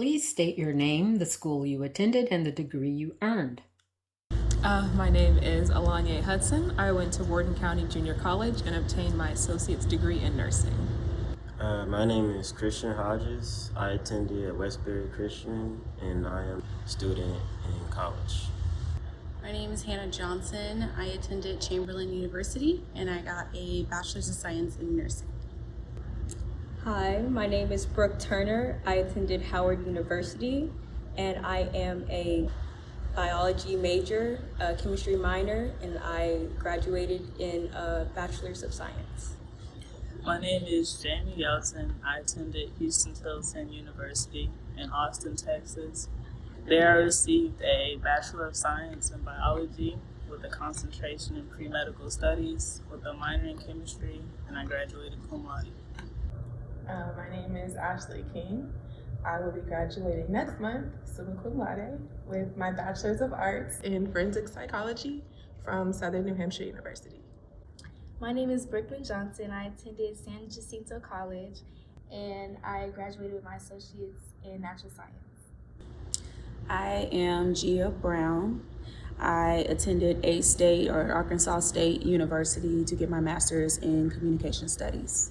Please state your name, the school you attended, and the degree you earned. My name is Alanya Hudson. I went to Worden County Junior College and obtained my associate's degree in nursing. My name is Christian Hodges. I attended Westbury Christian and I am a student in college. My name is Hannah Johnson. I attended Chamberlain University and I got a Bachelor's of Science in Nursing. Hi, my name is Brooke Turner. I attended Howard University and I am a biology major, a chemistry minor, and I graduated in a Bachelor's of Science. My name is Jamie Yelton. I attended Houston Tilson University in Austin, Texas. There I received a Bachelor of Science in Biology with a concentration in pre-medical studies with a minor in chemistry, and I graduated cum laude. My name is Ashley King. I will be graduating next month, summa cum laude, with my Bachelor's of Arts in Forensic Psychology from Southern New Hampshire University. My name is Brooklyn Johnson. I attended San Jacinto College and I graduated with my associates in natural science. I am Gia Brown. I attended A-State or Arkansas State University to get my master's in communication studies.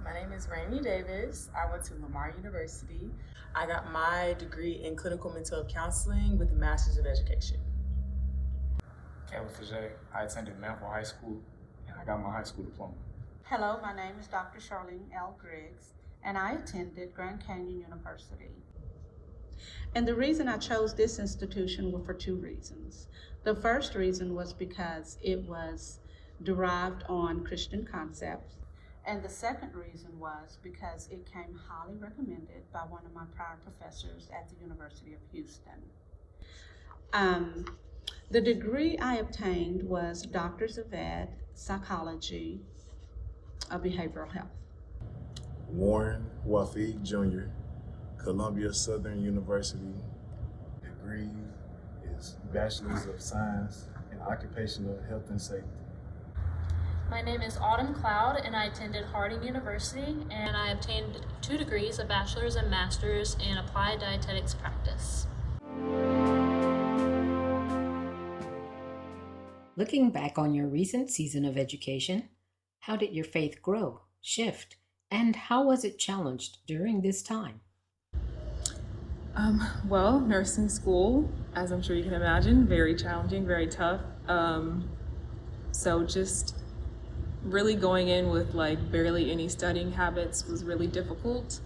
My name is Rainey Davis. I went to Lamar University. I got my degree in clinical mental health counseling with a master's of education. Kevin Fajay. I attended Manville High School and I got my high school diploma. Hello, my name is Dr. Charlene L. Griggs and I attended Grand Canyon University. And the reason I chose this institution were for two reasons. The first reason was because it was derived on Christian concepts. And the second reason was because it came highly recommended by one of my prior professors at the University of Houston. The degree I obtained was Doctors of Ed, Psychology, Behavioral Health. Warren Wafiq Jr., Columbia Southern University. Degree is Bachelor's of Science in Occupational Health and Safety. My name is Autumn Cloud and I attended Harding University and I obtained 2 degrees, a bachelor's and master's in applied dietetics practice. Looking back on your recent season of education, how did your faith grow, shift, and how was it challenged during this time? Well, nursing school, as I'm sure you can imagine, very challenging, very tough. So just really going in with like barely any studying habits was really difficult.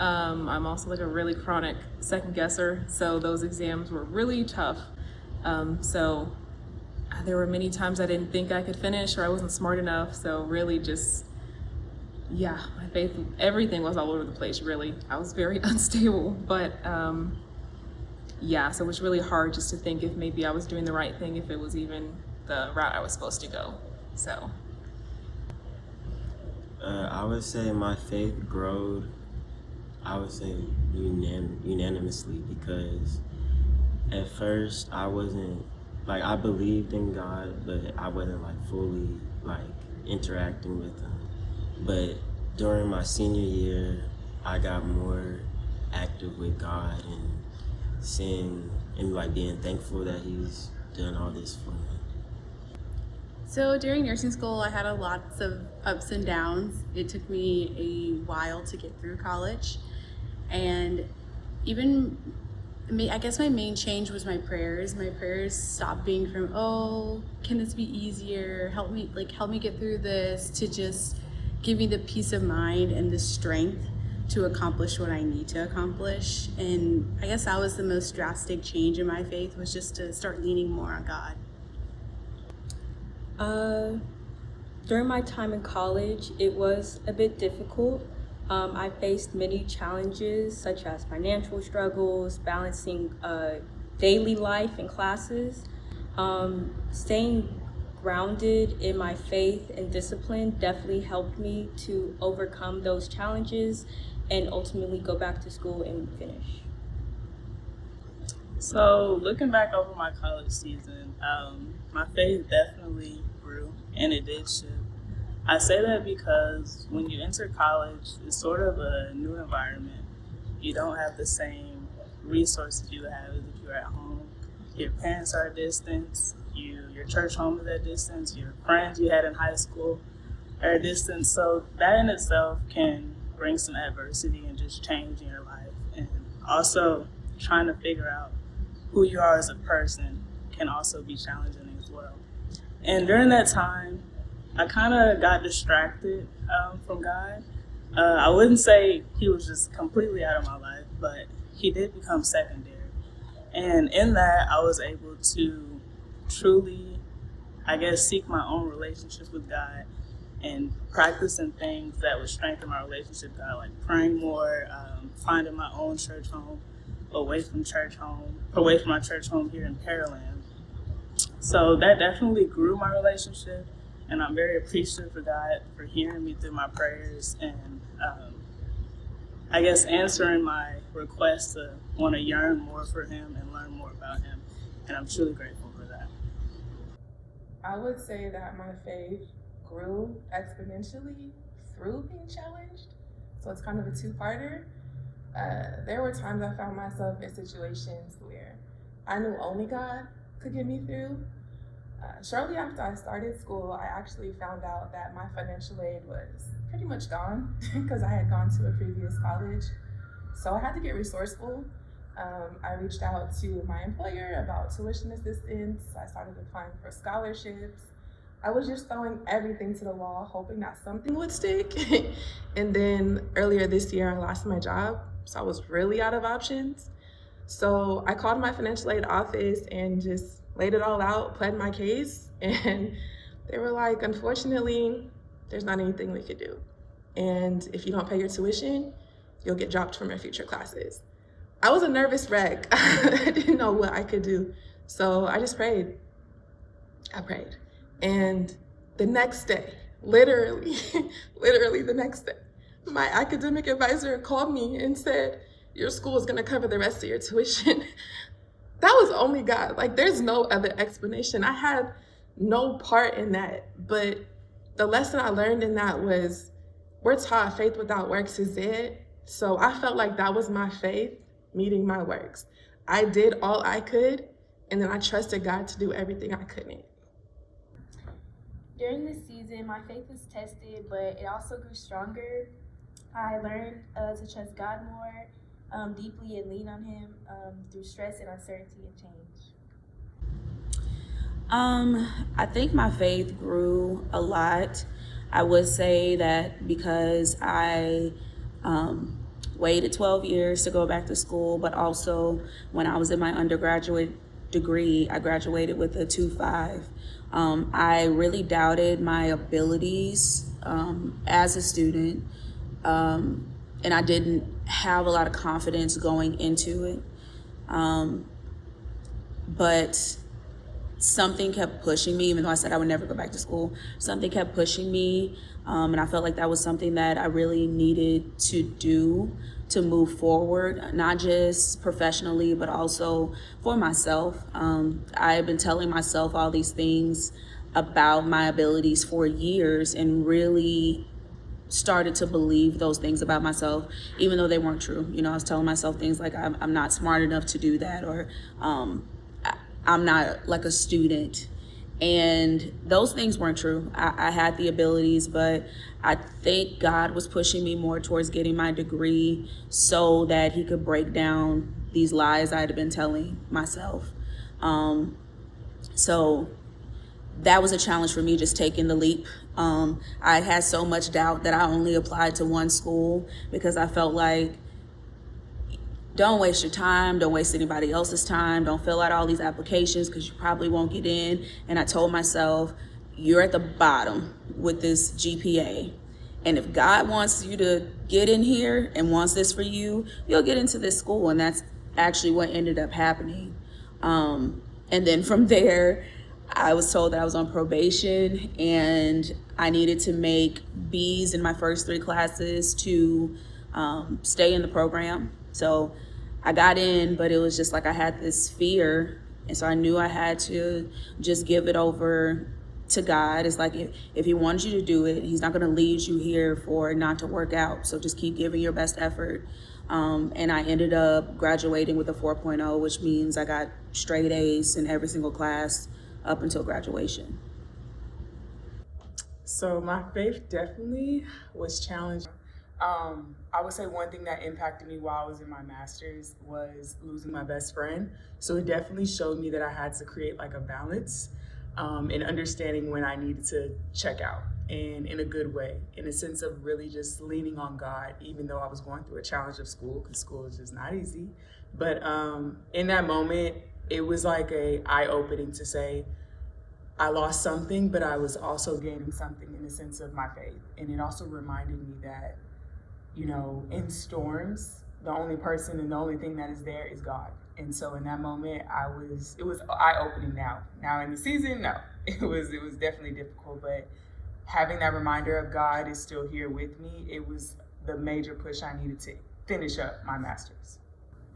I'm also like a really chronic second guesser, so those exams were really tough. So there were many times I didn't think I could finish or I wasn't smart enough. So really just, yeah, my faith, everything was all over the place, really. I was very unstable, but yeah, so it was really hard just to think if maybe I was doing the right thing, if it was even the route I was supposed to go, so. I would say my faith growed, I would say unanimously, because at first I wasn't, like I believed in God, but I wasn't like fully like interacting with him. But during my senior year, I got more active with God and seeing and like being thankful that he's done all this for me. So during nursing school, I had lots of ups and downs. It took me a while to get through college. And I guess my main change was my prayers. My prayers stopped being from, oh, can this be easier? Help me get through this, to just give me the peace of mind and the strength to accomplish what I need to accomplish. And I guess that was the most drastic change in my faith, was just to start leaning more on God. During my time in college, it was a bit difficult. I faced many challenges such as financial struggles, balancing daily life and classes. Staying grounded in my faith and discipline definitely helped me to overcome those challenges and ultimately go back to school and finish. So looking back over my college season, my faith definitely grew and it did shift. I say that because when you enter college, it's sort of a new environment. you don't have the same resources you have as if you're at home. Your parents are at distance, your church home is at distance, your friends you had in high school are at distance. So that in itself can bring some adversity and just change in your life. And also trying to figure out who you are as a person can also be challenging as well. And during that time, I kind of got distracted from God. I wouldn't say he was just completely out of my life, but he did become secondary. And in that, I was able to truly, I guess, seek my own relationship with God and practicing things that would strengthen my relationship with God, like praying more, finding my own church home, away from my church home here in Pearland. So that definitely grew my relationship, and I'm very appreciative for God for hearing me through my prayers and I guess answering my request to want to yearn more for him and learn more about him. And I'm truly grateful for that. I would say that my faith grew exponentially through being challenged. So it's kind of a two-parter. There were times I found myself in situations where I knew only God could get me through. Shortly after I started school, I actually found out that my financial aid was pretty much gone because I had gone to a previous college. So I had to get resourceful. I reached out to my employer about tuition assistance. I started applying for scholarships. I was just throwing everything to the wall, hoping that something would stick. And then earlier this year, I lost my job. So I was really out of options. So I called my financial aid office and just laid it all out, pled my case. And they were like, unfortunately, there's not anything we could do. And if you don't pay your tuition, you'll get dropped from your future classes. I was a nervous wreck. I didn't know what I could do. So I just prayed. I prayed. And the next day, literally the next day, my academic advisor called me and said, your school is gonna cover the rest of your tuition. That was only God. Like, there's no other explanation. I had no part in that. But the lesson I learned in that was, we're taught faith without works is dead. So I felt like that was my faith meeting my works. I did all I could, and then I trusted God to do everything I couldn't. During this season, my faith was tested, but it also grew stronger. I learned to trust God more deeply and lean on him through stress and uncertainty and change. I think my faith grew a lot. I would say that because I waited 12 years to go back to school, but also when I was in my undergraduate degree, I graduated with a 2.5. I really doubted my abilities as a student, and I didn't have a lot of confidence going into it. But something kept pushing me, even though I said I would never go back to school. Something kept pushing me, and I felt like that was something that I really needed to do to move forward, not just professionally, but also for myself. I had been telling myself all these things about my abilities for years and really started to believe those things about myself, even though they weren't true. You know, I was telling myself things like I'm not smart enough to do that, or I'm not like a student. And those things weren't true. I had the abilities, but I think God was pushing me more towards getting my degree so that he could break down these lies I had been telling myself. So that was a challenge for me, just taking the leap. I had so much doubt that I only applied to one school because I felt like, don't waste your time, don't waste anybody else's time, don't fill out all these applications because you probably won't get in. And I told myself, you're at the bottom with this GPA. And if God wants you to get in here and wants this for you, you'll get into this school. And that's actually what ended up happening. And then from there, I was told that I was on probation and I needed to make B's in my first 3 classes to stay in the program. So I got in, but it was just like I had this fear. And so I knew I had to just give it over to God. It's like if he wants you to do it, he's not going to lead you here for it not to work out. So just keep giving your best effort. And I ended up graduating with a 4.0, which means I got straight A's in every single class up until graduation. So my faith definitely was challenged. I would say one thing that impacted me while I was in my master's was losing my best friend. So it definitely showed me that I had to create like a balance and understanding when I needed to check out, and in a good way, in a sense of really just leaning on God, even though I was going through a challenge of school, because school is just not easy. But in that moment, it was like a eye-opening to say, I lost something, but I was also gaining something in the sense of my faith. And it also reminded me that, you know, in storms, the only person and the only thing that is there is God. And so in that moment, it was eye-opening now. Now in the season, no, it was definitely difficult, but having that reminder of God is still here with me, it was the major push I needed to finish up my master's.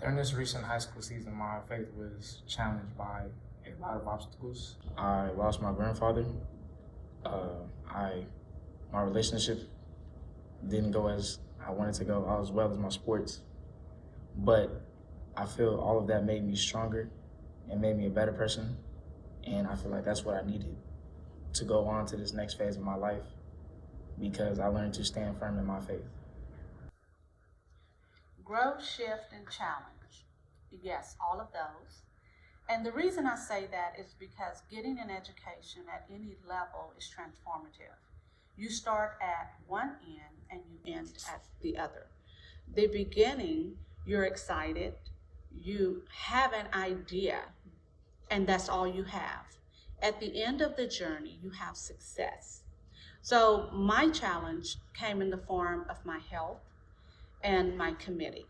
During this recent high school season, my faith was challenged by a lot of obstacles. I lost my grandfather. My relationship didn't go as I wanted to go, as well as my sports. But I feel all of that made me stronger and made me a better person. And I feel like that's what I needed to go on to this next phase of my life, because I learned to stand firm in my faith. Growth, shift, and challenge. Yes, all of those. And the reason I say that is because getting an education at any level is transformative. You start at one end and you end at the other. The beginning, you're excited, you have an idea, and that's all you have. At the end of the journey, you have success. So my challenge came in the form of my health and my committee.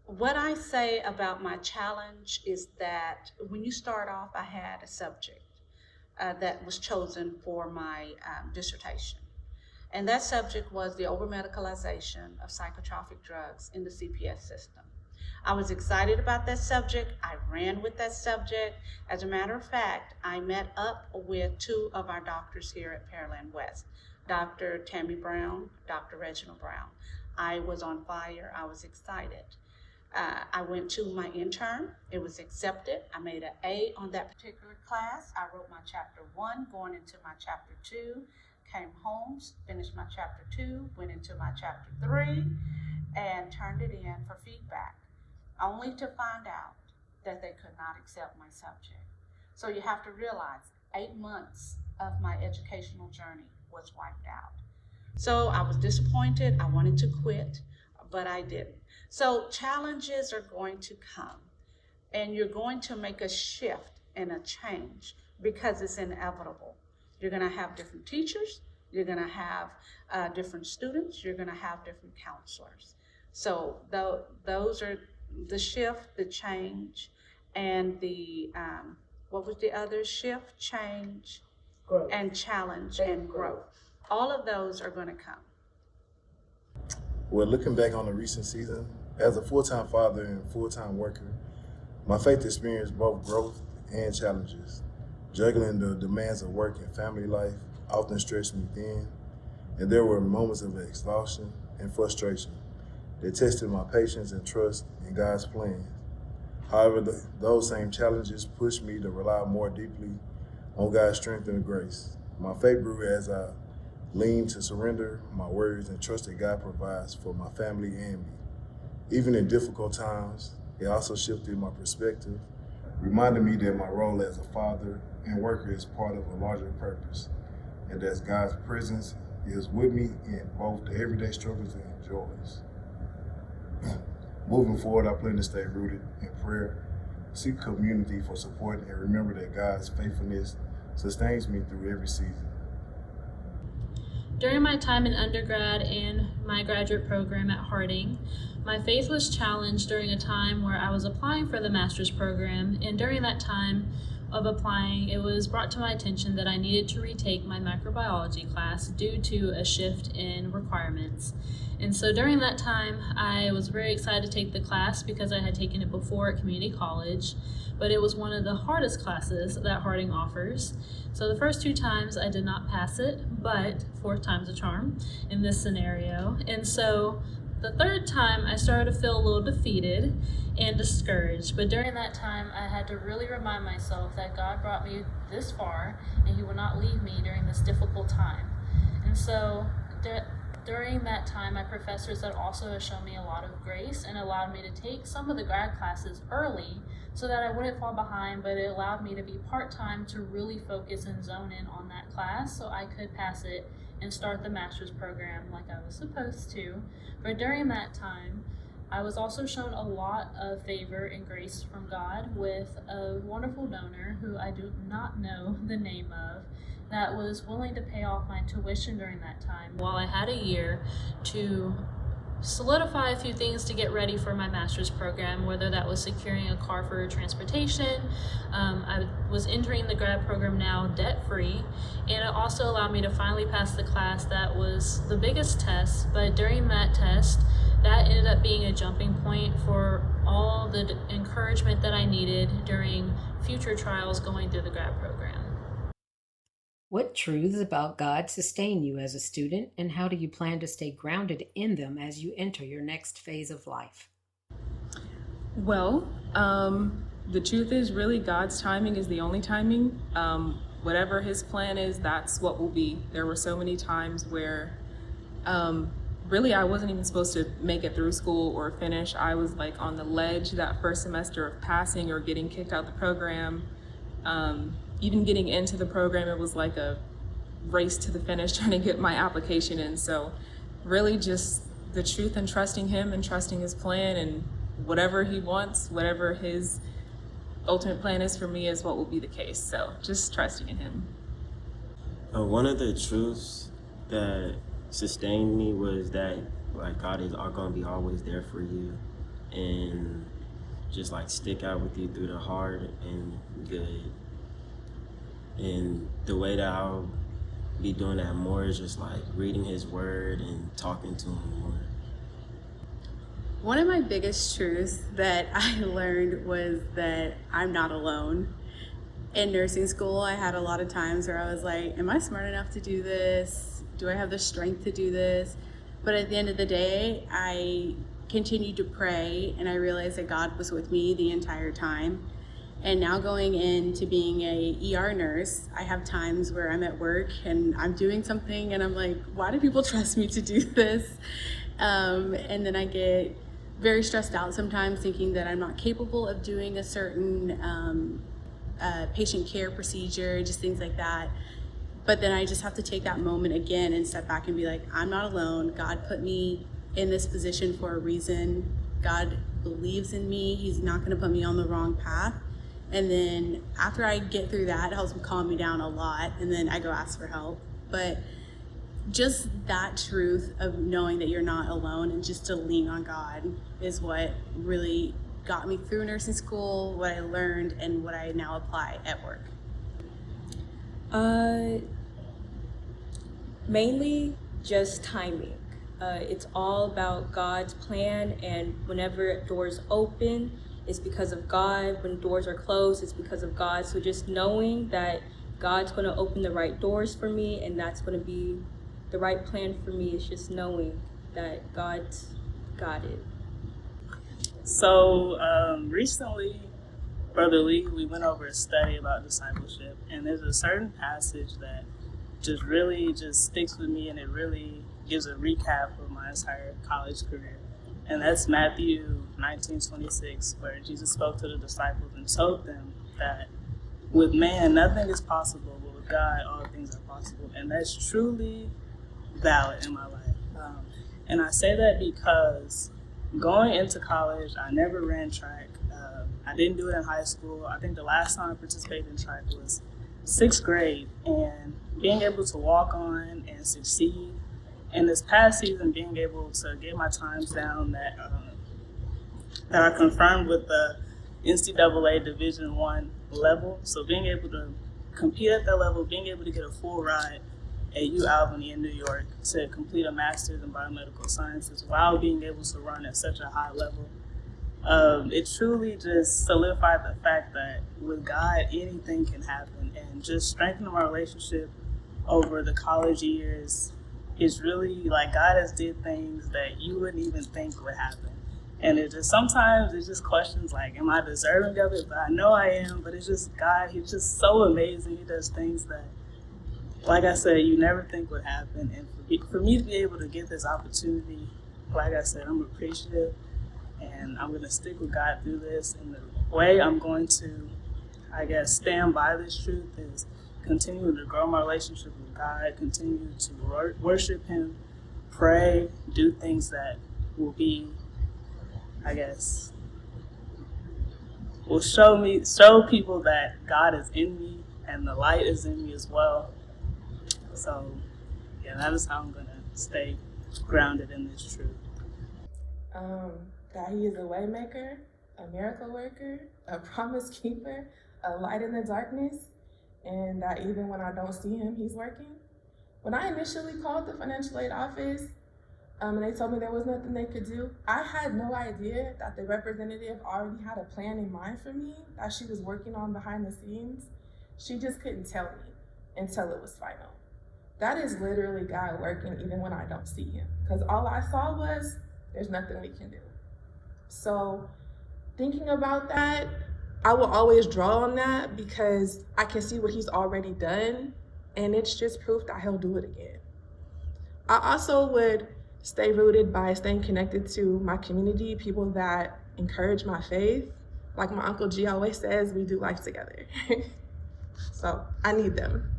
What I say about my challenge is that when you start off, I had a subject that was chosen for my dissertation. And that subject was the over-medicalization of psychotropic drugs in the CPS system. I was excited about that subject. I ran with that subject. As a matter of fact, I met up with two of our doctors here at Pearland West, Dr. Tammy Brown, Dr. Reginald Brown. I was on fire. I was excited. I went to my intern. It was accepted. I made an A on that particular class. I wrote my chapter 1, going into my chapter 2, came home, finished my chapter 2, went into my chapter 3, and turned it in for feedback, only to find out that they could not accept my subject. So you have to realize 8 months of my educational journey was wiped out. So I was disappointed. I wanted to quit, but I didn't. So challenges are going to come, and you're going to make a shift and a change because it's inevitable. You're going to have different teachers, you're going to have different students, you're going to have different counselors. So those are the shift, the change, and the, what was the other? Shift, change, growth. And challenge and growth. All of those are going to come. Well, looking back on the recent season, as a full-time father and full-time worker, my faith experienced both growth and challenges. Juggling the demands of work and family life often stretched me thin, and there were moments of exhaustion and frustration that tested my patience and trust in God's plan. However, those same challenges pushed me to rely more deeply on God's strength and grace. My faith grew as I leaned to surrender my worries and trust that God provides for my family and me. Even in difficult times, it also shifted my perspective, reminding me that my role as a father and worker is part of a larger purpose, and that God's presence is with me in both the everyday struggles and joys. Moving forward, I plan to stay rooted in prayer, seek community for support, and remember that God's faithfulness sustains me through every season. During my time in undergrad and my graduate program at Harding, my faith was challenged during a time where I was applying for the master's program, and during that time, of applying, it was brought to my attention that I needed to retake my microbiology class due to a shift in requirements. And so during that time, I was very excited to take the class because I had taken it before at community college, but it was one of the hardest classes that Harding offers. So the first 2 times I did not pass it, but 4th time's a charm in this scenario. And so the 3rd time I started to feel a little defeated and discouraged, but during that time I had to really remind myself that God brought me this far and He would not leave me during this difficult time. And so during that time, my professors had also shown me a lot of grace and allowed me to take some of the grad classes early so that I wouldn't fall behind, but it allowed me to be part-time to really focus and zone in on that class so I could pass it and start the master's program like I was supposed to. But during that time, I was also shown a lot of favor and grace from God with a wonderful donor who I do not know the name of, that was willing to pay off my tuition during that time while I had a year to solidify a few things to get ready for my master's program, whether that was securing a car for transportation. I was entering the grad program now debt-free, and it also allowed me to finally pass the class that was the biggest test, but during that test, that ended up being a jumping point for all the encouragement that I needed during future trials going through the grad program. What truths about God sustain you as a student, and how do you plan to stay grounded in them as you enter your next phase of life? Well, the truth is really God's timing is the only timing. Whatever His plan is, that's what will be. There were so many times where really I wasn't even supposed to make it through school or finish. I was like on the ledge that first semester of passing or getting kicked out the program. Even getting into the program, it was like a race to the finish trying to get my application in. So really just the truth and trusting Him and trusting His plan, and whatever He wants, whatever His ultimate plan is for me is what will be the case. So just trusting in Him. One of the truths that sustained me was that like God is going to be always there for you and just like stick out with you through the hard and good. And the way that I'll be doing that more is just like reading His word and talking to Him more. One of my biggest truths that I learned was that I'm not alone. In nursing school, I had a lot of times where I was like, am I smart enough to do this? Do I have the strength to do this? But at the end of the day, I continued to pray, and I realized that God was with me the entire time. And now going into being a ER nurse, I have times where I'm at work and I'm doing something and I'm like, why do people trust me to do this? And then I get very stressed out sometimes, thinking that I'm not capable of doing a certain patient care procedure, just things like that. But then I just have to take that moment again and step back and be like, I'm not alone. God put me in this position for a reason. God believes in me. He's not going to put me on the wrong path. And then after I get through that, it helps me calm me down a lot. And then I go ask for help. But just that truth of knowing that you're not alone and just to lean on God is what really got me through nursing school, what I learned, and what I now apply at work. Mainly just timing. It's all about God's plan, and whenever doors open, it's because of God. When doors are closed, it's because of God. So just knowing that God's going to open the right doors for me, and that's going to be the right plan for me, is just knowing that God's got it. So recently, Brother Lee, we went over a study about discipleship, and there's a certain passage that just really just sticks with me, and it really gives a recap of my entire college career. And that's Matthew 19:26, where Jesus spoke to the disciples and told them that with man, nothing is possible, but with God, all things are possible. And that's truly valid in my life. And I say that because going into college, I never ran track. I didn't do it in high school. I think the last time I participated in track was 6th grade. And being able to walk on and succeed, and this past season, being able to get my times down that are confirmed with the NCAA Division I level. So being able to compete at that level, being able to get a full ride at UAlbany in New York to complete a master's in biomedical sciences while being able to run at such a high level, it truly just solidified the fact that with God, anything can happen. And just strengthening my relationship over the college years is really like God has did things that you wouldn't even think would happen. And it just sometimes it's just questions like, am I deserving of it? But I know I am. But it's just God. He's just so amazing. He does things that, like I said, you never think would happen. And for me to be able to get this opportunity, like I said, I'm appreciative. And I'm going to stick with God through this. And the way I'm going to, I guess, stand by this truth is continue to grow my relationship with God, continue to worship Him, pray, do things that will be, I guess, will show people that God is in me and the light is in me as well. So, yeah, that is how I'm going to stay grounded in this truth. That He is a way maker, a miracle worker, a promise keeper, a light in the darkness, and that even when I don't see Him, He's working. When I initially called the financial aid office, and they told me there was nothing they could do, I had no idea that the representative already had a plan in mind for me that she was working on behind the scenes. She just couldn't tell me until it was final. That is literally God working even when I don't see Him. Because all I saw was, there's nothing we can do. So thinking about that, I will always draw on that because I can see what He's already done, and it's just proof that He'll do it again. I also would stay rooted by staying connected to my community, people that encourage my faith. Like my Uncle G always says, we do life together. So I need them.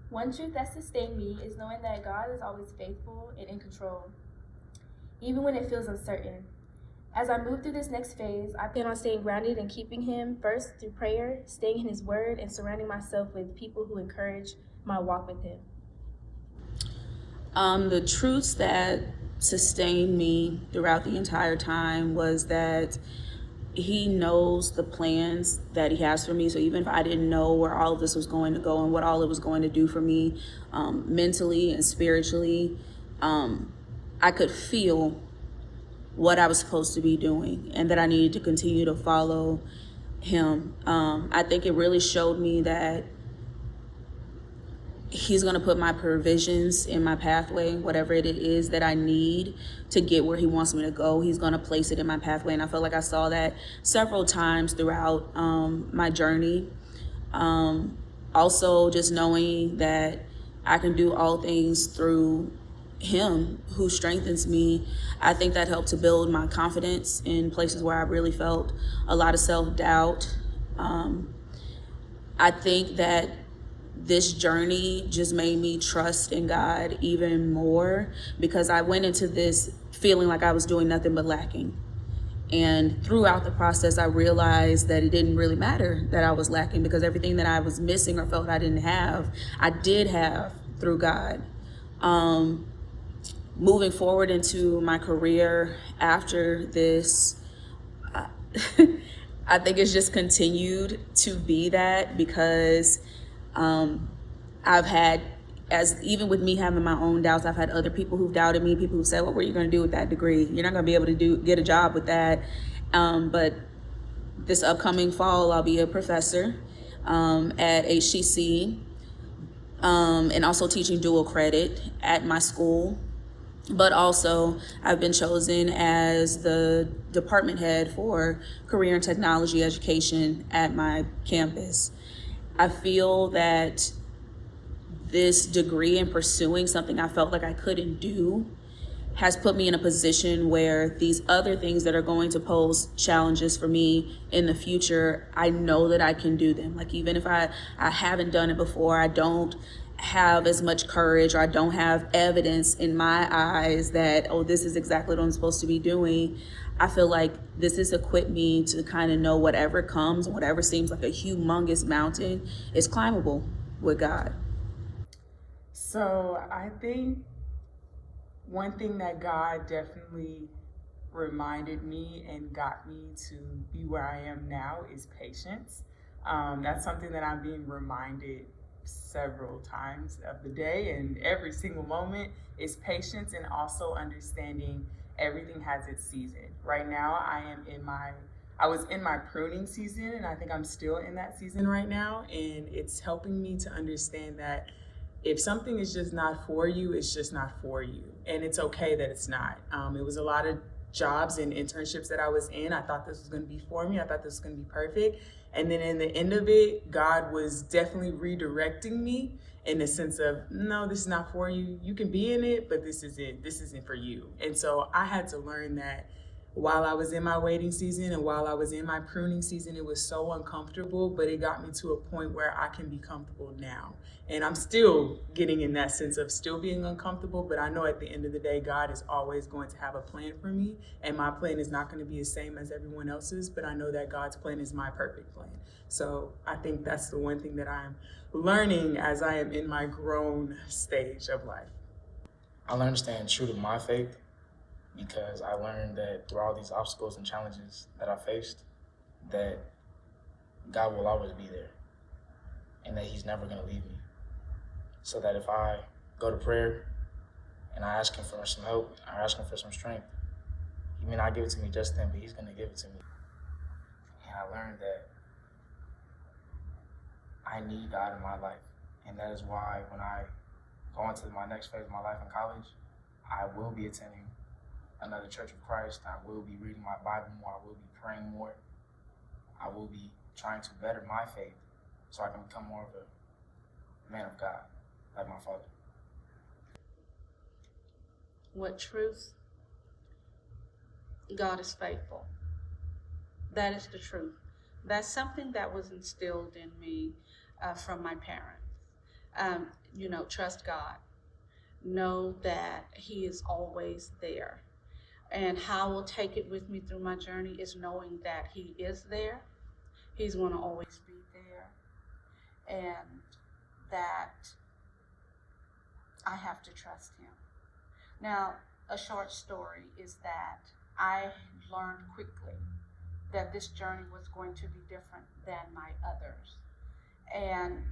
One truth that sustained me is knowing that God is always faithful and in control, even when it feels uncertain. As I move through this next phase, I plan on staying grounded and keeping Him first through prayer, staying in His Word, and surrounding myself with people who encourage my walk with Him. The truths that sustained me throughout the entire time was that He knows the plans that He has for me. So even if I didn't know where all of this was going to go and what all it was going to do for me mentally and spiritually, I could feel what I was supposed to be doing and that I needed to continue to follow Him. I think it really showed me that He's going to put my provisions in my pathway, whatever it is that I need to get where He wants me to go. He's going to place it in my pathway. And I felt like I saw that several times throughout my journey. Also, just knowing that I can do all things through Him who strengthens me. I think that helped to build my confidence in places where I really felt a lot of self-doubt. I think that this journey just made me trust in God even more because I went into this feeling like I was doing nothing but lacking. And throughout the process, I realized that it didn't really matter that I was lacking because everything that I was missing or felt I didn't have, I did have through God. Moving forward into my career after this, I think it's just continued to be that because I've had, as even with me having my own doubts, I've had other people who've doubted me, people who said, what were you going to do with that degree? You're not going to be able to get a job with that. But this upcoming fall, I'll be a professor at HCC and also teaching dual credit at my school. But also, I've been chosen as the department head for career and technology education at my campus. I feel that this degree and pursuing something I felt like I couldn't do has put me in a position where these other things that are going to pose challenges for me in the future, I know that I can do them. Like even if I haven't done it before, I don't have as much courage or I don't have evidence in my eyes that, oh, this is exactly what I'm supposed to be doing. I feel like this has equipped me to kind of know whatever comes, whatever seems like a humongous mountain is climbable with God. So I think one thing that God definitely reminded me and got me to be where I am now is patience. That's something that I'm being reminded several times of the day, and every single moment is patience, and also understanding everything has its season. Right now, I was in my pruning season, and I think I'm still in that season right now, and it's helping me to understand that if something is just not for you, it's just not for you. And it's okay that it's not. It was a lot of jobs and internships that I was in. I thought this was going to be for me. I thought this was going to be perfect. And then in the end of it, God was definitely redirecting me in the sense of, no, this is not for you. You can be in it, but this isn't for you. And so I had to learn that while I was in my waiting season and while I was in my pruning season, it was so uncomfortable, but it got me to a point where I can be comfortable now. And I'm still getting in that sense of still being uncomfortable, but I know at the end of the day, God is always going to have a plan for me, and my plan is not going to be the same as everyone else's, but I know that God's plan is my perfect plan. So I think that's the one thing that I'm learning as I am in my grown stage of life. I learned to stand true to my faith because I learned that through all these obstacles and challenges that I faced, that God will always be there and that he's never going to leave me. So that if I go to prayer and I ask him for some help, I ask him for some strength, he may not give it to me just then, but he's going to give it to me. And I learned that I need God in my life. And that is why when I go into my next phase of my life in college, I will be attending another Church of Christ. I will be reading my Bible more. I will be praying more. I will be trying to better my faith so I can become more of a man of God, like my father. What truth? God is faithful. That is the truth. That's something that was instilled in me from my parents. Trust God. Know that he is always there. And how I will take it with me through my journey is knowing that he is there. He's going to always be there. And that I have to trust him. Now, a short story is that I learned quickly that this journey was going to be different than my others. And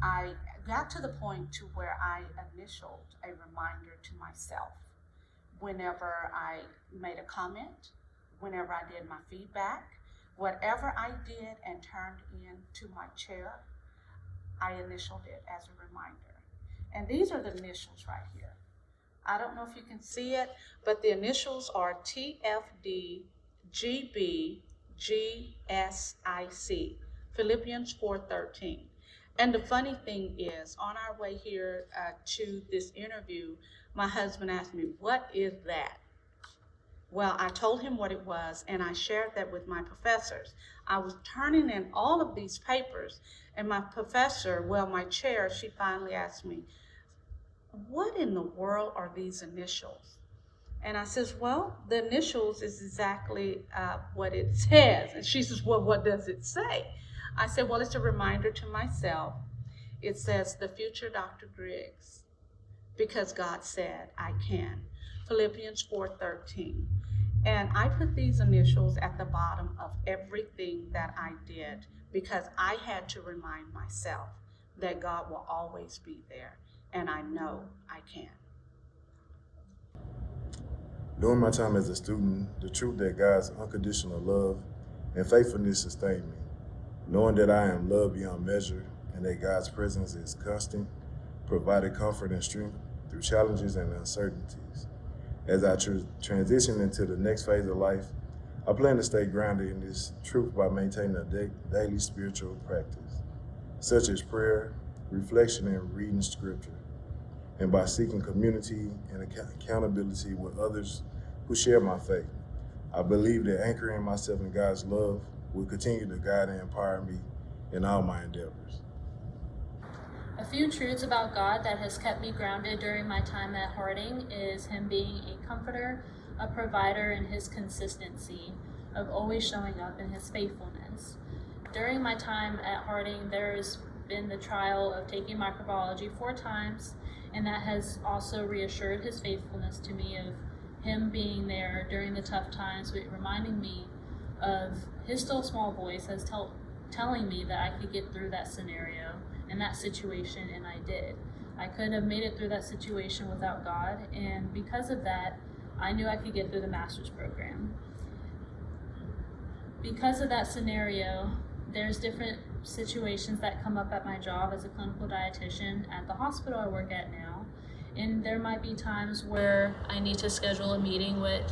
I got to the point to where I initialed a reminder to myself. Whenever I made a comment, whenever I did my feedback, whatever I did and turned into my chair, I initialed it as a reminder. And these are the initials right here. I don't know if you can see it, but the initials are TFDGBGSIC, Philippians 4:13. And the funny thing is, on our way here to this interview, my husband asked me, "What is that?" Well, I told him what it was, and I shared that with my professors. I was turning in all of these papers, and my professor, my chair, she finally asked me, "What in the world are these initials?" And I says, "Well, the initials is exactly what it says." And she says, "Well, what does it say?" I said, "Well, it's a reminder to myself. It says the future Dr. Griggs, because God said I can." Philippians 4:13. And I put these initials at the bottom of everything that I did because I had to remind myself that God will always be there, and I know I can. During my time as a student, the truth that God's unconditional love and faithfulness sustained me. Knowing that I am loved beyond measure and that God's presence is constant, provided comfort and strength through challenges and uncertainties. As I transition into the next phase of life, I plan to stay grounded in this truth by maintaining a daily spiritual practice, such as prayer, reflection, and reading scripture, and by seeking community and accountability with others who share my faith. I believe that anchoring myself in God's love will continue to guide and empower me in all my endeavors. A few truths about God that has kept me grounded during my time at Harding is him being a comforter, a provider, and his consistency of always showing up in his faithfulness. During my time at Harding, there's been the trial of taking microbiology 4 times, and that has also reassured his faithfulness to me of him being there during the tough times, reminding me of his still small voice as telling me that I could get through that scenario and that situation, and I did. I couldn't have made it through that situation without God, and because of that, I knew I could get through the master's program. Because of that scenario, there's different situations that come up at my job as a clinical dietitian at the hospital I work at now. And there might be times where I need to schedule a meeting with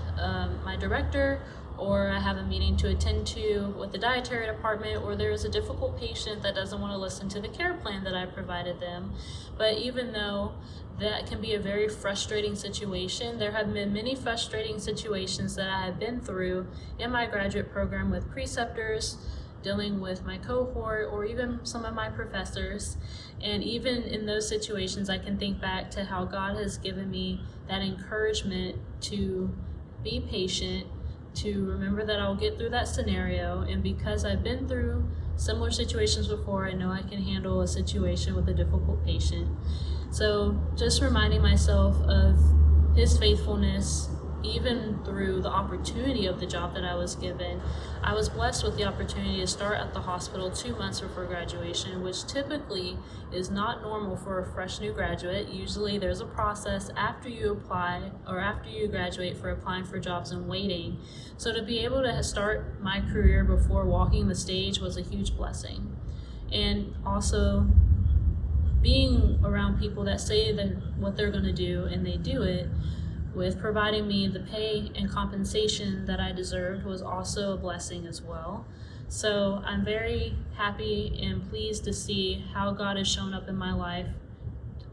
my director, or I have a meeting to attend to with the dietary department, or there's a difficult patient that doesn't want to listen to the care plan that I provided them. But even though that can be a very frustrating situation, there have been many frustrating situations that I have been through in my graduate program with preceptors, dealing with my cohort, or even some of my professors. And even in those situations, I can think back to how God has given me that encouragement to be patient, to remember that I'll get through that scenario. And because I've been through similar situations before, I know I can handle a situation with a difficult patient. So just reminding myself of his faithfulness, even through the opportunity of the job that I was given. I was blessed with the opportunity to start at the hospital 2 months before graduation, which typically is not normal for a fresh new graduate. Usually there's a process after you apply or after you graduate for applying for jobs and waiting. So to be able to start my career before walking the stage was a huge blessing. And also being around people that say that what they're going to do and they do it, with providing me the pay and compensation that I deserved, was also a blessing as well. So I'm very happy and pleased to see how God has shown up in my life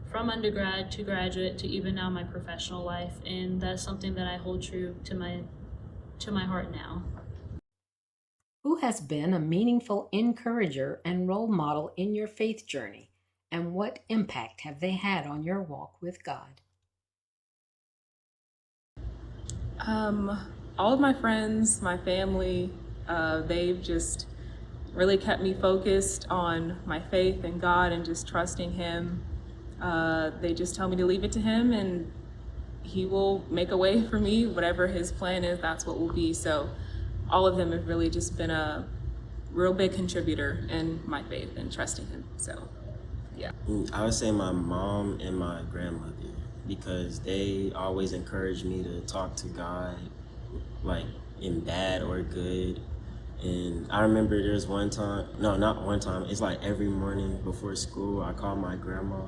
from undergrad to graduate to even now my professional life, and that's something that I hold true to my heart now. Who has been a meaningful encourager and role model in your faith journey, and what impact have they had on your walk with God? All of my friends, my family, they've just really kept me focused on my faith in God and just trusting Him. They just tell me to leave it to Him, and He will make a way for me. Whatever His plan is, that's what will be. So all of them have really just been a real big contributor in my faith and trusting Him. So yeah. I would say my mom and my grandmother, because they always encourage me to talk to God, like in bad or good. And I remember there's not one time, it's like every morning before school, I call my grandma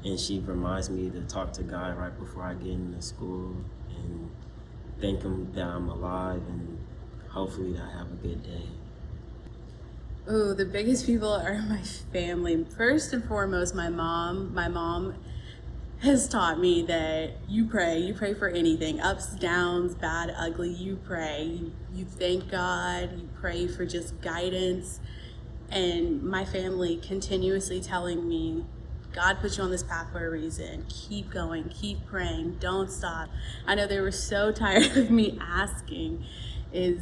and she reminds me to talk to God right before I get into school and thank Him that I'm alive and hopefully that I have a good day. Oh, the biggest people are my family. First and foremost, my mom. My mom has taught me that you pray for anything, ups, downs, bad, ugly, you pray. You thank God, you pray for just guidance. And my family continuously telling me, God put you on this path for a reason. Keep going, keep praying, don't stop. I know they were so tired of me asking, is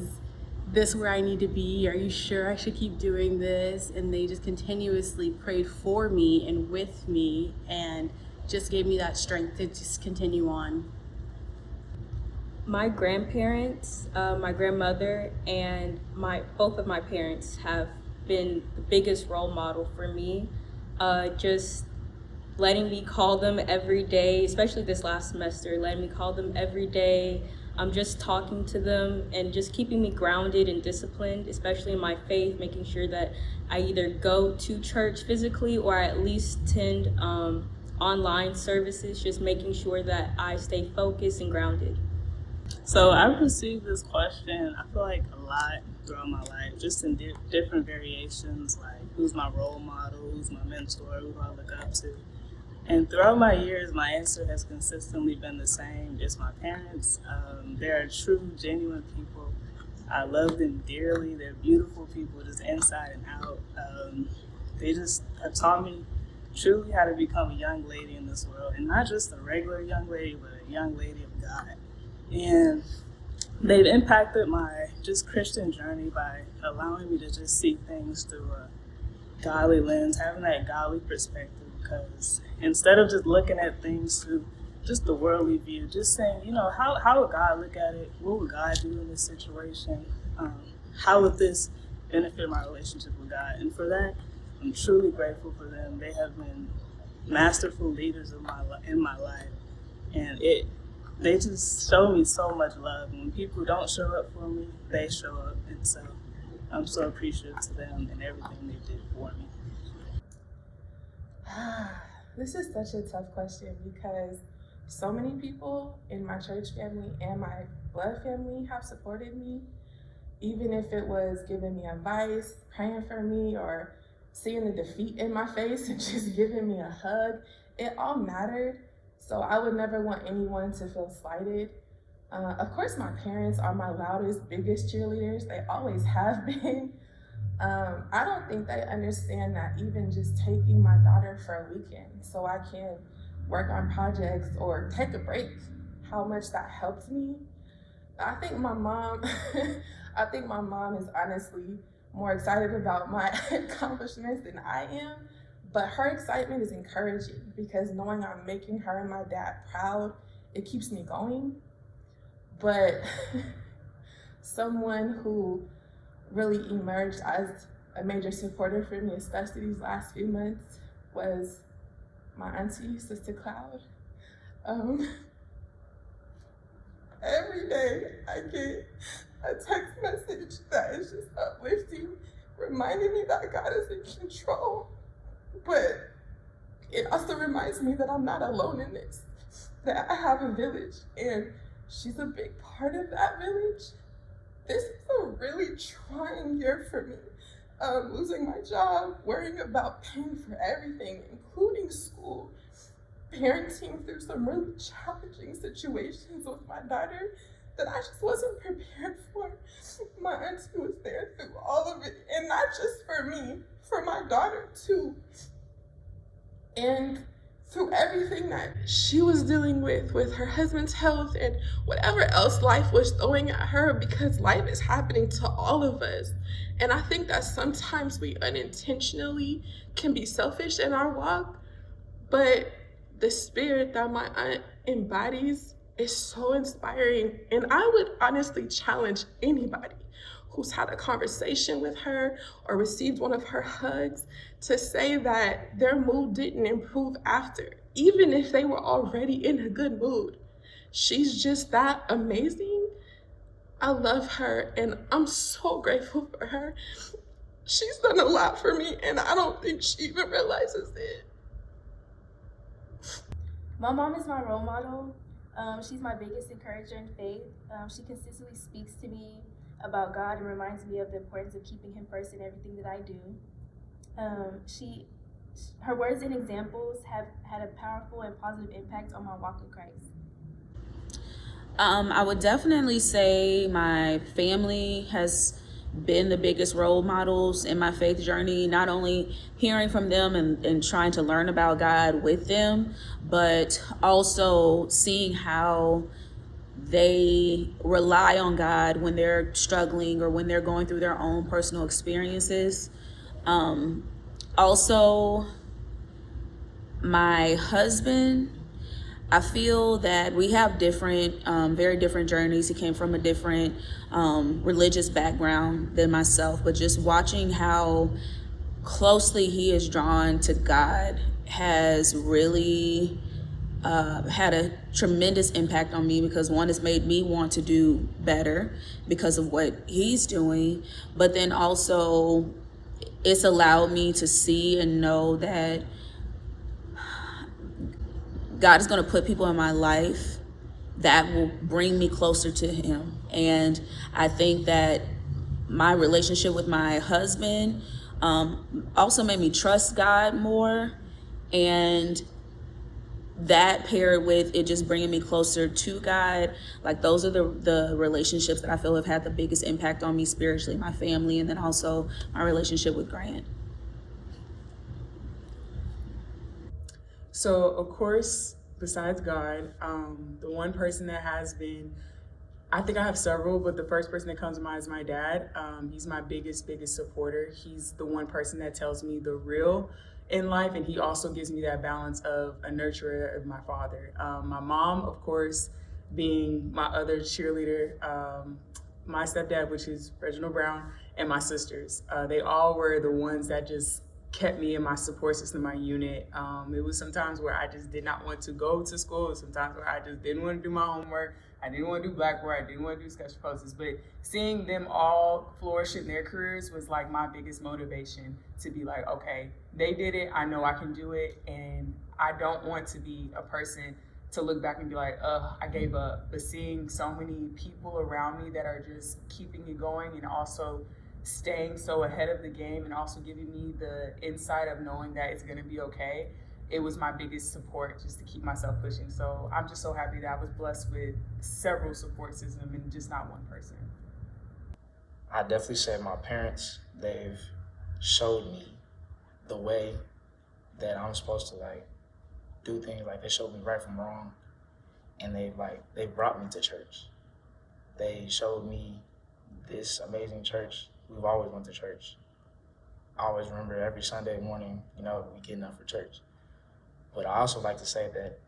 this where I need to be? Are you sure I should keep doing this? And they just continuously prayed for me and with me, and just gave me that strength to just continue on. My grandparents, my grandmother, and both of my parents have been the biggest role model for me. Just letting me call them every day, especially this last semester, letting me call them every day, just talking to them and just keeping me grounded and disciplined, especially in my faith, making sure that I either go to church physically or I at least attend online services, just making sure that I stay focused and grounded. So I've received this question, I feel like a lot throughout my life, just in different variations, like who's my role model, who's my mentor, who do I look up to? And throughout my years, my answer has consistently been the same. It's my parents. They're true, genuine people. I love them dearly. They're beautiful people, just inside and out. They just have taught me truly how to become a young lady in this world, and not just a regular young lady, but a young lady of God. And they've impacted my just Christian journey by allowing me to just see things through a godly lens, having that godly perspective, because instead of just looking at things through just the worldly view, just saying, how would God look at it? What would God do in this situation? How would this benefit my relationship with God? And for that, I'm truly grateful for them. They have been masterful leaders in my life, and they just show me so much love. When people don't show up for me, they show up, and so I'm so appreciative to them and everything they did for me. This is such a tough question because so many people in my church family and my blood family have supported me, even if it was giving me advice, praying for me, or seeing the defeat in my face and just giving me a hug. It all mattered. So I would never want anyone to feel slighted. Of course, my parents are my loudest, biggest cheerleaders. They always have been. I don't think they understand that even just taking my daughter for a weekend so I can work on projects or take a break, how much that helped me. I think my mom is honestly more excited about my accomplishments than I am, but her excitement is encouraging because knowing I'm making her and my dad proud, it keeps me going. But someone who really emerged as a major supporter for me, especially these last few months, was my auntie, Sister Cloud. Every day I get a text message that is just uplifting, reminding me that God is in control. But it also reminds me that I'm not alone in this, that I have a village, and she's a big part of that village. This is a really trying year for me. Losing my job, worrying about paying for everything, including school, parenting through some really challenging situations with my daughter that I just wasn't prepared for. My auntie was there through all of it, and not just for me, for my daughter too. And through everything that she was dealing with her husband's health and whatever else life was throwing at her, because life is happening to all of us. And I think that sometimes we unintentionally can be selfish in our walk, but the spirit that my aunt embodies is so inspiring. And I would honestly challenge anybody who's had a conversation with her or received one of her hugs to say that their mood didn't improve after, even if they were already in a good mood. She's just that amazing. I love her and I'm so grateful for her. She's done a lot for me and I don't think she even realizes it. My mom is my role model. She's my biggest encourager in faith. She consistently speaks to me about God and reminds me of the importance of keeping Him first in everything that I do. Her words and examples have had a powerful and positive impact on my walk in Christ. I would definitely say my family has been the biggest role models in my faith journey, not only hearing from them and trying to learn about God with them, but also seeing how they rely on God when they're struggling or when they're going through their own personal experiences. Also, my husband, I feel that we have different, very different journeys. He came from a different religious background than myself, but just watching how closely he is drawn to God has really had a tremendous impact on me, because one, has made me want to do better because of what he's doing, but then also it's allowed me to see and know that God is going to put people in my life that will bring me closer to Him. And I think that my relationship with my husband also made me trust God more. And that paired with it just bringing me closer to God, like those are the relationships that I feel have had the biggest impact on me spiritually, my family, and then also my relationship with Grant. So, of course, besides God, the one person that has been, I think I have several, but the first person that comes to mind is my dad. He's my biggest supporter. He's the one person that tells me the real in life, and he also gives me that balance of a nurturer of my father. My mom, of course, being my other cheerleader, my stepdad, which is Reginald Brown, and my sisters. They all were the ones that just kept me in my support system, my unit. It was sometimes where I just did not want to go to school, sometimes where I just didn't want to do my homework, I didn't want to do blackboard, I didn't want to do sketch posters, but seeing them all flourish in their careers was like my biggest motivation to be like, okay, they did it, I know I can do it, and I don't want to be a person to look back and be like, I gave up. But seeing so many people around me that are just keeping it going and also staying so ahead of the game and also giving me the insight of knowing that it's gonna be okay, it was my biggest support just to keep myself pushing. So I'm just so happy that I was blessed with several support systems and just not one person. I definitely say my parents, they've showed me the way that I'm supposed to like do things. Like they showed me right from wrong, and they brought me to church. They showed me this amazing church. We've always went to church. I always remember every Sunday morning, we getting up for church. But I also like to say that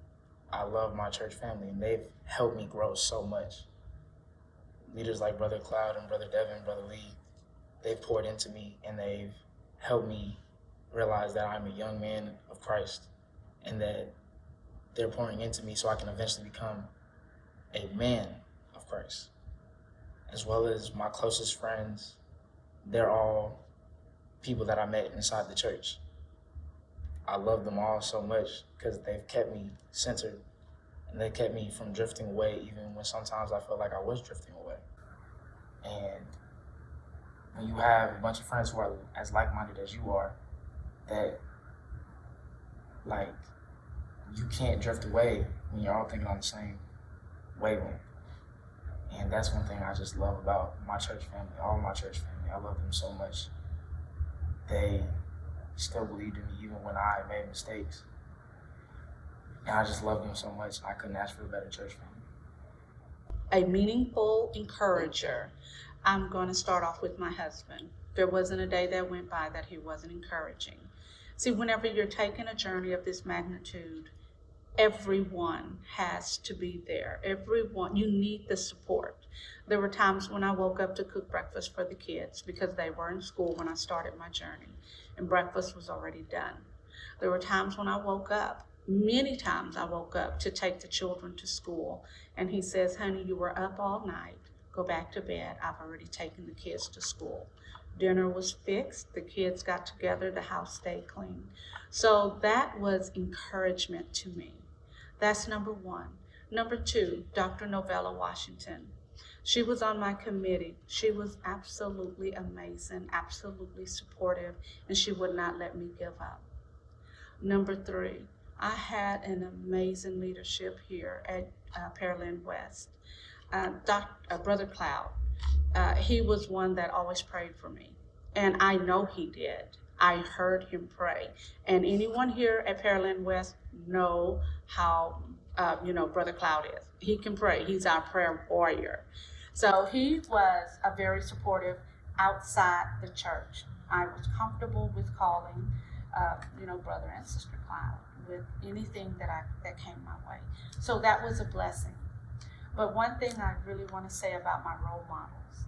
I love my church family, and they've helped me grow so much. Leaders like Brother Cloud and Brother Devin, Brother Lee, they've poured into me, and they've helped me realize that I'm a young man of Christ, and that they're pouring into me so I can eventually become a man of Christ. As well as my closest friends, they're all people that I met inside the church. I love them all so much because they've kept me centered, and they kept me from drifting away even when sometimes I felt like I was drifting away. And when you have a bunch of friends who are as like-minded as you are, that like you can't drift away when you're all thinking on the same wavelength. And that's one thing I just love about my church family, all my church family. I love them so much. They still believed in me even when I made mistakes. And I just love them so much. I couldn't ask for a better church family. A meaningful encourager. I'm going to start off with my husband. There wasn't a day that went by that he wasn't encouraging. See, whenever you're taking a journey of this magnitude, everyone has to be there. Everyone, you need the support. There were times when I woke up to cook breakfast for the kids because they were in school when I started my journey, and breakfast was already done. There were times when I woke up, many times I woke up to take the children to school, and he says, honey, you were up all night, go back to bed, I've already taken the kids to school. Dinner was fixed, the kids got together, the house stayed clean. So that was encouragement to me. That's number one. Number two, Dr. Novella Washington. She was on my committee. She was absolutely amazing, absolutely supportive, and she would not let me give up. Number three, I had an amazing leadership here at Pearland West. Brother Cloud, he was one that always prayed for me, and I know he did. I heard him pray, and anyone here at Pearland West know how Brother Cloud is. He can pray. He's our prayer warrior. So he was a very supportive outside the church. I was comfortable with calling, Brother and Sister Cloud with anything that came my way. So that was a blessing. But one thing I really want to say about my role models,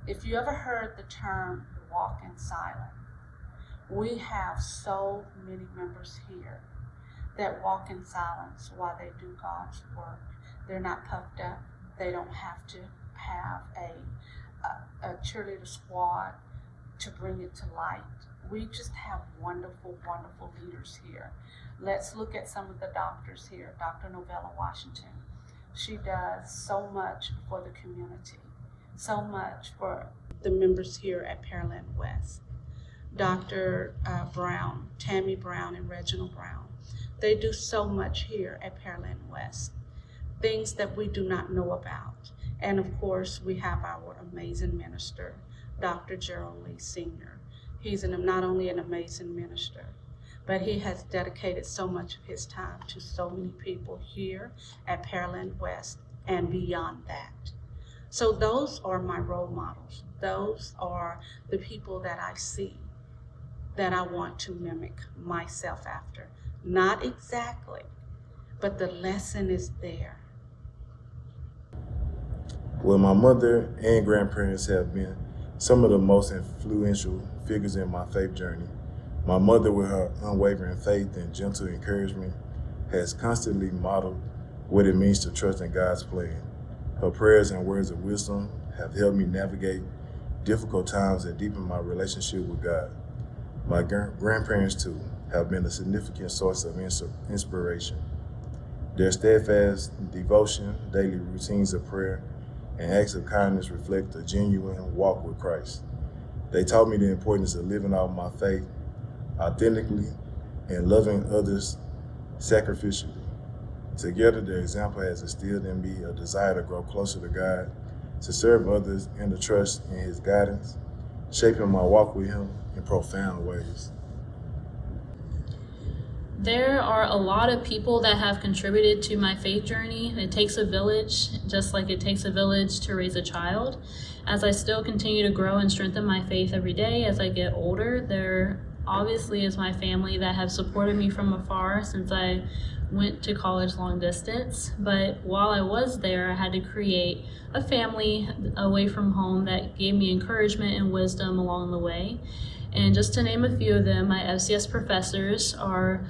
if you ever heard the term walk in silence, we have so many members here that walk in silence while they do God's work. They're not puffed up. They don't have to have a cheerleader squad to bring it to light. We just have wonderful, wonderful leaders here. Let's look at some of the doctors here. Dr. Novella Washington. She does so much for the community, so much for the members here at Pearland West. Dr. Brown, Tammy Brown, and Reginald Brown. They do so much here at Pearland West, things that we do not know about. And of course, we have our amazing minister, Dr. Gerald Lee Sr. He's not only an amazing minister, but he has dedicated so much of his time to so many people here at Pearland West and beyond that. So those are my role models. Those are the people that I see that I want to mimic myself after. Not exactly, but the lesson is there. Well, my mother and grandparents have been some of the most influential figures in my faith journey. My mother, with her unwavering faith and gentle encouragement, has constantly modeled what it means to trust in God's plan. Her prayers and words of wisdom have helped me navigate difficult times and deepen my relationship with God. My grandparents, too, have been a significant source of inspiration. Their steadfast devotion, daily routines of prayer, and acts of kindness reflect a genuine walk with Christ. They taught me the importance of living out my faith authentically and loving others sacrificially. Together, their example has instilled in me a desire to grow closer to God, to serve others, and to trust in His guidance, shaping my walk with Him in profound ways. There are a lot of people that have contributed to my faith journey. It takes a village, just like it takes a village to raise a child. As I still continue to grow and strengthen my faith every day as I get older, there obviously is my family that have supported me from afar since I went to college long distance. But while I was there, I had to create a family away from home that gave me encouragement and wisdom along the way. And just to name a few of them, my FCS professors are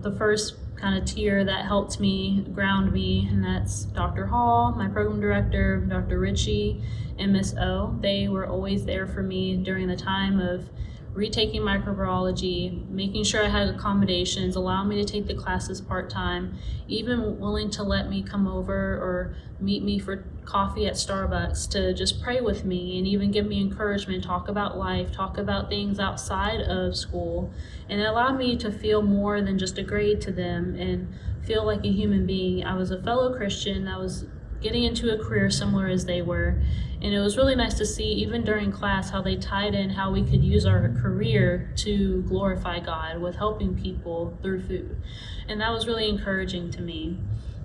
the first kind of tier that helped me ground me, and that's Dr. Hall, my program director, Dr. Ritchie, and Miss O. They were always there for me during the time of retaking microbiology, making sure I had accommodations, allowing me to take the classes part-time, even willing to let me come over or meet me for coffee at Starbucks to just pray with me and even give me encouragement, talk about life, talk about things outside of school. And it allowed me to feel more than just a grade to them and feel like a human being. I was a fellow Christian. I was getting into a career similar as they were. And it was really nice to see, even during class, how they tied in how we could use our career to glorify God with helping people through food. And that was really encouraging to me.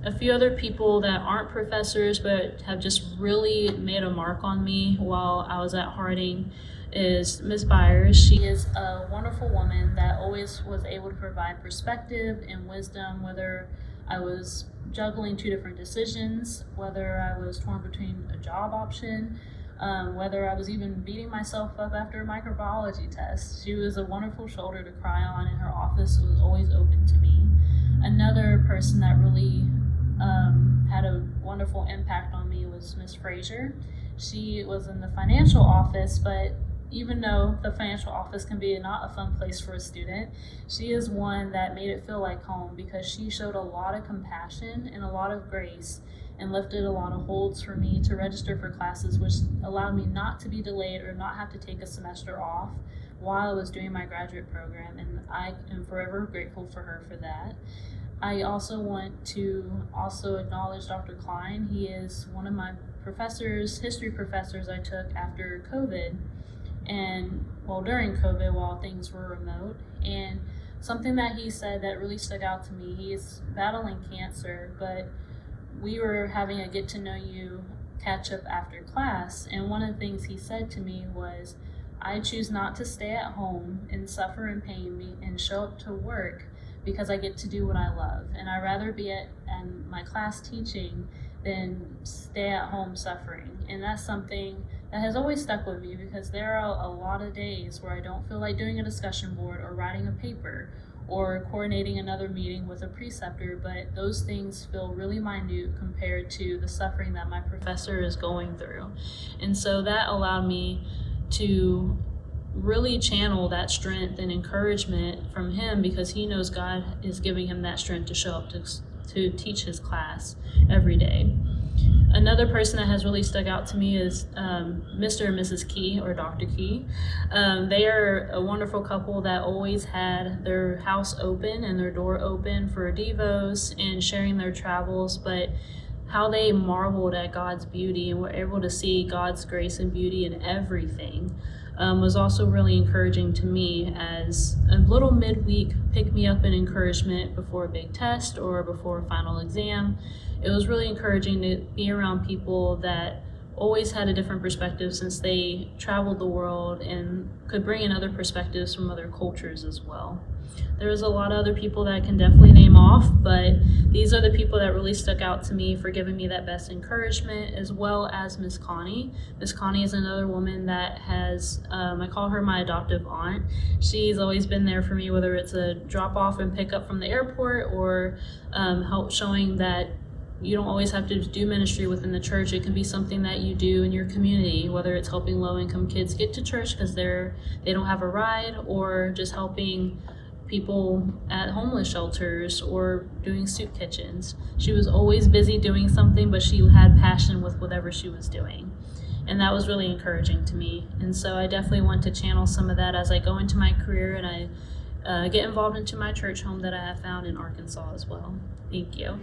A few other people that aren't professors but have just really made a mark on me while I was at Harding is Ms. Byers. She is a wonderful woman that always was able to provide perspective and wisdom, whether I was juggling two different decisions, whether I was torn between a job option, whether I was even beating myself up after a microbiology test. She was a wonderful shoulder to cry on, and her office was always open to me. Another person that really had a wonderful impact on me was Miss Frazier. She was in the financial office, but even though the financial office can be not a fun place for a student, she is one that made it feel like home because she showed a lot of compassion and a lot of grace and lifted a lot of holds for me to register for classes, which allowed me not to be delayed or not have to take a semester off while I was doing my graduate program, and I am forever grateful for her for that. I also want to acknowledge Dr. Klein. He is one of my professors, history professors I took after COVID. And during COVID, while things were remote, and something that he said that really stuck out to me, he is battling cancer, but we were having a get to know you catch up after class, and one of the things he said to me was, I choose not to stay at home and suffer and pain and show up to work because I get to do what I love, and I'd rather be at my class teaching than stay at home suffering. And that's something that has always stuck with me because there are a lot of days where I don't feel like doing a discussion board or writing a paper or coordinating another meeting with a preceptor, but those things feel really minute compared to the suffering that my professor is going through. And so that allowed me to really channel that strength and encouragement from him because he knows God is giving him that strength to show up to teach his class every day. Another person that has really stuck out to me is Mr. and Mrs. Key, or Dr. Key. They are a wonderful couple that always had their house open and their door open for devos and sharing their travels, but how they marveled at God's beauty and were able to see God's grace and beauty in everything was also really encouraging to me as a little midweek pick-me-up and encouragement before a big test or before a final exam. It was really encouraging to be around people that always had a different perspective since they traveled the world and could bring in other perspectives from other cultures as well. There was a lot of other people that I can definitely name off, but these are the people that really stuck out to me for giving me that best encouragement, as well as Miss Connie. Miss Connie is another woman that has, I call her my adoptive aunt. She's always been there for me, whether it's a drop off and pick up from the airport or help showing that you don't always have to do ministry within the church. It can be something that you do in your community, whether it's helping low-income kids get to church because they don't have a ride, or just helping people at homeless shelters or doing soup kitchens. She was always busy doing something, but she had passion with whatever she was doing. And that was really encouraging to me. And so I definitely want to channel some of that as I go into my career and I get involved into my church home that I have found in Arkansas as well. Thank you.